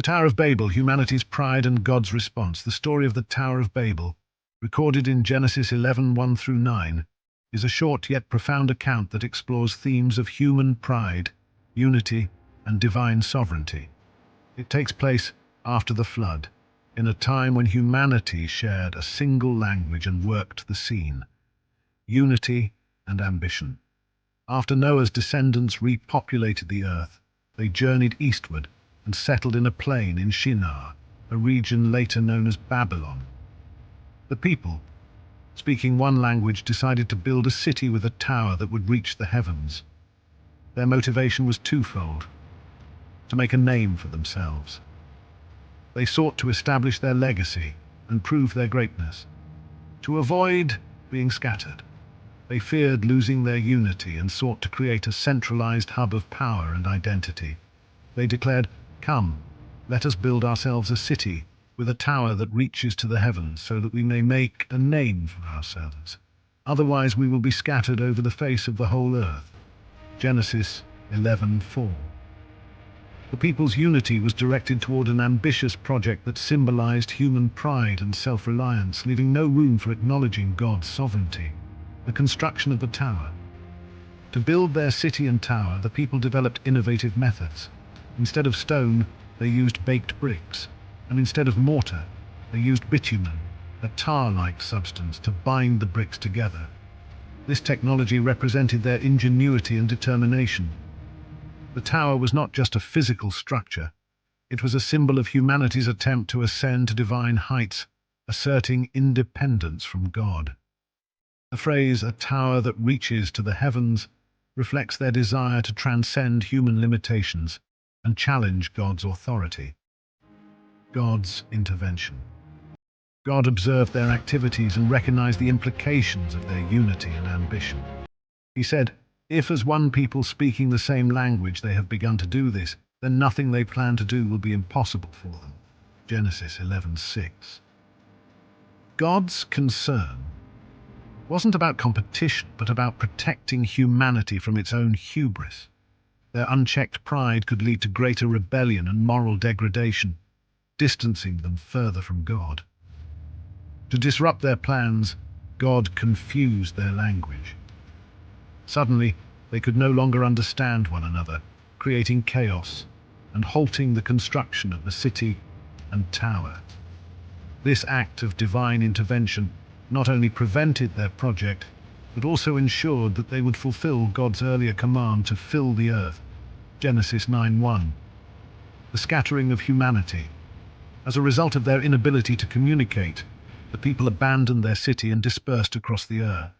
Tower of Babel, humanity's pride and God's response. The story of the Tower of Babel, recorded in Genesis 11:1 through 9, is a short yet profound account that explores themes of human pride, unity, and divine sovereignty. It takes place after the flood, in a time when humanity shared a single language and worked the scene. Unity and ambition. After Noah's descendants repopulated the earth, they journeyed eastward and settled in a plain in Shinar, a region later known as Babylon. The people, speaking one language, decided to build a city with a tower that would reach the heavens. Their motivation was twofold: to make a name for themselves. They sought to establish their legacy and prove their greatness. To avoid being scattered, they feared losing their unity and sought to create a centralized hub of power and identity. They declared, "Come, let us build ourselves a city with a tower that reaches to the heavens so that we may make a name for ourselves. Otherwise we will be scattered over the face of the whole earth." Genesis 11:4. The people's unity was directed toward an ambitious project that symbolized human pride and self-reliance, leaving no room for acknowledging God's sovereignty. The construction of the tower. To build their city and tower, the people developed innovative methods. Instead of stone, they used baked bricks, and instead of mortar, they used bitumen, a tar-like substance, to bind the bricks together. This technology represented their ingenuity and determination. The tower was not just a physical structure, it was a symbol of humanity's attempt to ascend to divine heights, asserting independence from God. The phrase, "a tower that reaches to the heavens," reflects their desire to transcend human limitations and challenge God's authority. God's intervention. God observed their activities and recognized the implications of their unity and ambition. He said, "If as one people speaking the same language they have begun to do this, then nothing they plan to do will be impossible for them." Genesis 11:6. God's concern wasn't about competition, but about protecting humanity from its own hubris. Their unchecked pride could lead to greater rebellion and moral degradation, distancing them further from God. To disrupt their plans, God confused their language. Suddenly, they could no longer understand one another, creating chaos and halting the construction of the city and tower. This act of divine intervention not only prevented their project, but also ensured that they would fulfill God's earlier command to fill the earth. Genesis 9:1. The scattering of humanity. As a result of their inability to communicate, the people abandoned their city and dispersed across the earth.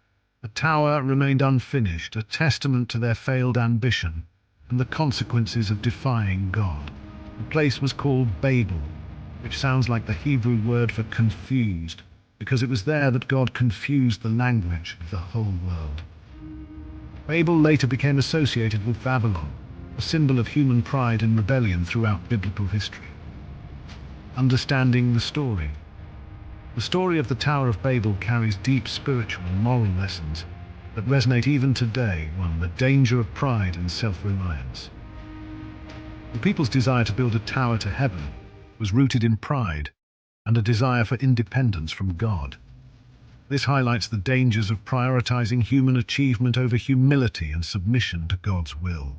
The tower remained unfinished, a testament to their failed ambition and the consequences of defying God. The place was called Babel, which sounds like the Hebrew word for confused, because it was there that God confused the language of the whole world. Babel later became associated with Babylon, a symbol of human pride and rebellion throughout biblical history. Understanding the story. The story of the Tower of Babel carries deep spiritual and moral lessons that resonate even today. 1. The danger of pride and self-reliance. The people's desire to build a tower to heaven was rooted in pride and a desire for independence from God. This highlights the dangers of prioritizing human achievement over humility and submission to God's will.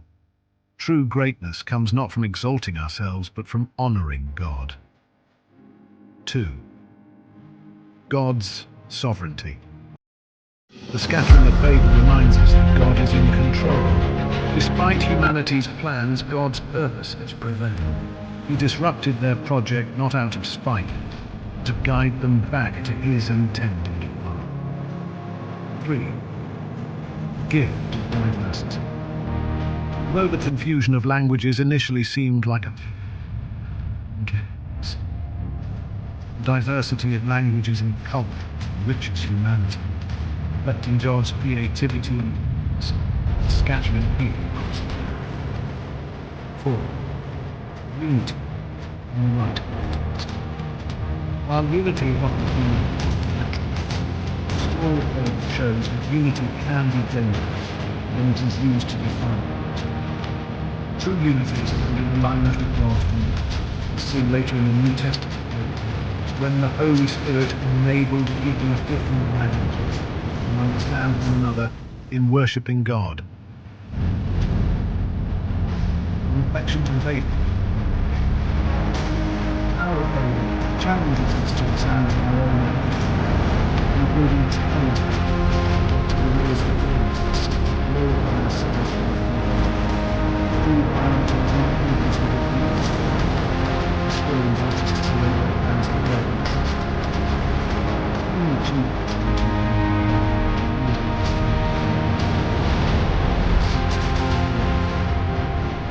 True greatness comes not from exalting ourselves, but from honoring God. 2. God's sovereignty. The scattering of Babel reminds us that God is in control. Despite humanity's plans, God's purpose has prevailed. He disrupted their project not out of spite, but to guide them back to His intended path. 3. Gift of diversity. Although the confusion of languages initially seemed like a diversity of languages and culture enriches humanity, reflecting God's creativity and scattering people. 4. Unity and right. While unity often the story of Babel shows that unity can be dangerous when it is used to define it. True unity is in alignment with God's will, seen later in the New Testament, when the Holy Spirit enabled people of different languages to understand one another in worshipping God. Reflection on faith. Our faith challenges us to examine our own life, including its